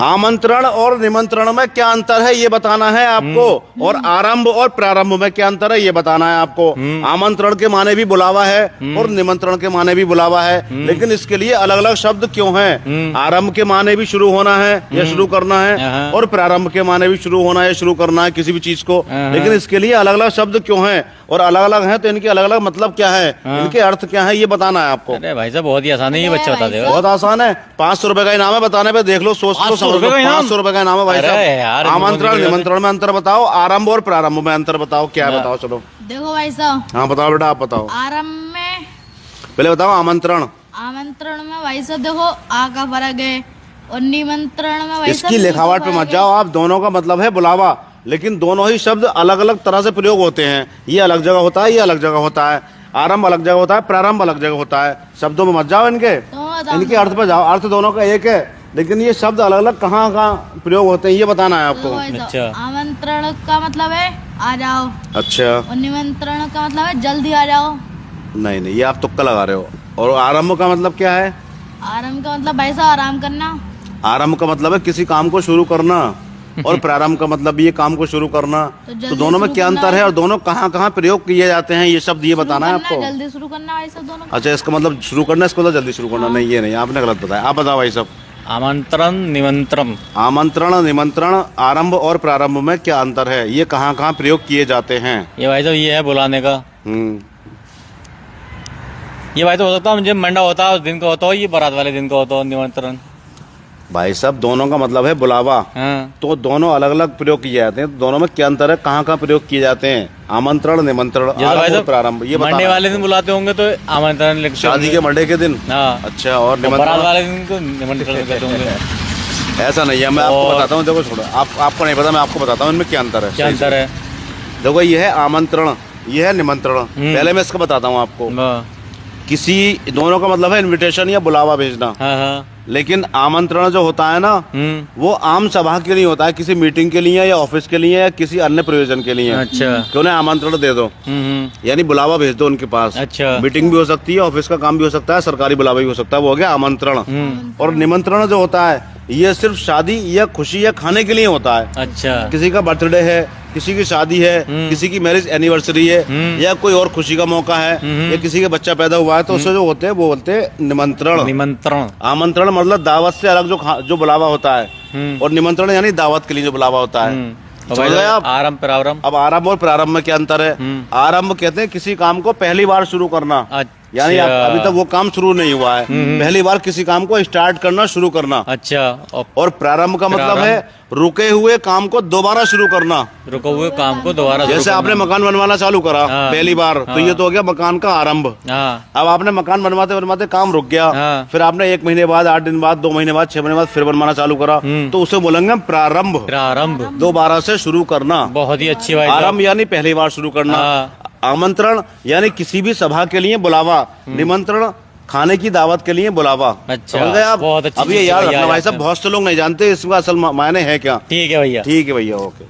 आमंत्रण और निमंत्रण में क्या अंतर है ये बताना है आपको, और आरंभ और प्रारंभ में क्या अंतर है ये बताना है आपको। आमंत्रण के माने भी बुलावा है और निमंत्रण के माने भी बुलावा है, लेकिन इसके लिए अलग अलग शब्द क्यों हैं? आरंभ के माने भी शुरू होना है या शुरू करना है, और प्रारंभ के माने भी शुरू होना है, शुरू करना है किसी भी चीज को, लेकिन इसके लिए अलग अलग शब्द क्यों हैं और अलग अलग हैं, तो इनके अलग अलग मतलब क्या है, इनके अर्थ क्या है, ये बताना है आपको। अरे भाई साहब बहुत ही आसान है, ये बच्चा बता दे। बहुत आसान है, 500 रुपए का इनाम है, बताने पे देख लो, सोच लो, 500 रुपए का इनाम है भाई साहब। आमंत्रण निमंत्रण में अंतर बताओ, आरंभ और प्रारंभ में अंतर बताओ, क्या है बताओ। चलो देखो भाई साहब, हाँ बताओ बेटा, आप बताओ। आरंभ में पहले बताओ आमंत्रण। आमंत्रण में भाई साहब देखो आ का फर्क है, और निमंत्रण में भाई इसकी लिखावट पे मत जाओ आप, दोनों का मतलब है बुलावा, लेकिन दोनों ही शब्द अलग अलग तरह से प्रयोग होते हैं। ये अलग जगह होता है, ये अलग जगह होता है, आरंभ अलग जगह होता है, प्रारंभ अलग जगह होता है। शब्दों में मत जाओ इनके, इनके अर्थ पे जाओ। अर्थ दोनों का एक है, लेकिन ये शब्द अलग अलग कहाँ कहाँ प्रयोग होते हैं ये बताना है आपको। अच्छा। आमंत्रण का मतलब है आ जाओ। अच्छा। और निमंत्रण का मतलब है जल्दी आ जाओ। नहीं नहीं, ये आप तुक्का लगा रहे हो। और आरंभ का मतलब क्या है? आरंभ का मतलब भाई साहब आराम करना। आरंभ का मतलब है किसी काम को शुरू करना, और प्रारंभ का मतलब ये काम को शुरू करना। तो दोनों में क्या अंतर है और दोनों कहाँ कहाँ प्रयोग किए जाते हैं, ये शब्द ये बताना है आपको। जल्दी शुरू करना भाई साहब दोनों। अच्छा, इसका मतलब शुरू करना, इसको मतलब जल्दी शुरू करना। नहीं, ये नहीं, आपने गलत बताया। आप बताओ भाई साहब। आमंत्रण निमंत्रण। आमंत्रण निमंत्रण आरंभ और प्रारंभ में क्या अंतर है, ये कहाँ कहाँ प्रयोग किए जाते हैं? ये भाई साहब ये है बुलाने का। ये भाई तो हो सकता है जब मंडा होता है उस दिन का होता हो, ये बारात वाले दिन का होता हो निमंत्रण। भाई साहब दोनों का मतलब है बुलावा। हाँ। तो दोनों अलग अलग प्रयोग किए जाते हैं, तो दोनों में क्या अंतर है, कहाँ कहाँ प्रयोग किए जाते हैं? आमंत्रण निमंत्रण आरंभ और प्रारंभ, ये मंडे वाले दिन बुलाते होंगे तो आमंत्रण लिखते शादी के मंडे के दिन। हाँ। अच्छा, और बारात वाले दिन को निमंत्रण कहते होंगे। ऐसा नहीं है, मैं आपको बताता हूँ। देखो छोड़ो, आपको नहीं पता, मैं आपको बताता हूँ इनमें क्या अंतर है। क्या अंतर है? देखो, ये है आमंत्रण, ये है निमंत्रण। पहले मैं इसका बताता हूँ आपको। किसी दोनों का मतलब है इनविटेशन या बुलावा भेजना। हाँ। लेकिन आमंत्रण जो होता है ना, वो आम सभा के लिए होता है, किसी मीटिंग के लिए या ऑफिस के लिए या किसी अन्य प्रयोजन के लिए। अच्छा। कि उन्हें आमंत्रण दे दो, यानी बुलावा भेज दो उनके पास। अच्छा। मीटिंग भी हो सकती है, ऑफिस का काम भी हो सकता है, सरकारी बुलावा भी हो सकता है, वो हो गया आमंत्रण। और निमंत्रण जो होता है, ये सिर्फ शादी या खुशी या खाने के लिए होता है। अच्छा। किसी का बर्थडे है, किसी की शादी है, किसी की मैरिज एनिवर्सरी है, या कोई और खुशी का मौका है, या किसी का बच्चा पैदा हुआ है, तो उससे जो होते हैं वो बोलते हैं निमंत्रण। निमंत्रण। आमंत्रण मतलब दावत से अलग जो बुलावा होता है, और निमंत्रण यानी दावत के लिए जो बुलावा होता है। समझ गए आप? आरंभ प्रारंभ। अब आरंभ और प्रारंभ में क्या अंतर है? आरंभ कहते हैं किसी काम को पहली बार शुरू करना, यानी अभी तक वो काम शुरू नहीं हुआ है, पहली बार किसी काम को स्टार्ट करना, शुरू करना। अच्छा। और प्रारंभ का मतलब है रुके हुए काम को दोबारा शुरू करना। रुके हुए काम को दोबारा, जैसे आपने मकान बनवाना चालू करा पहली बार, तो ये तो हो गया मकान का आरंभ। अब आपने मकान बनवाते बनवाते काम रुक गया, फिर आपने 1 महीने बाद, 8 दिन बाद, 2 महीने बाद, 6 महीने बाद फिर बनवाना चालू करा, तो उसे बोलेंगे प्रारंभ। प्रारंभ दोबारा से शुरू करना। बहुत ही अच्छी बात। आरंभ यानी पहली बार शुरू करना। आमंत्रण यानी किसी भी सभा के लिए बुलावा। निमंत्रण खाने की दावत के लिए बुलावा। अच्छा, समझ गए आप? बहुत अच्छी। अब ये याद रखना भाई साहब, बहुत से लोग नहीं जानते इसका असल मायने है क्या। ठीक है भैया। ठीक है भैया, ओके।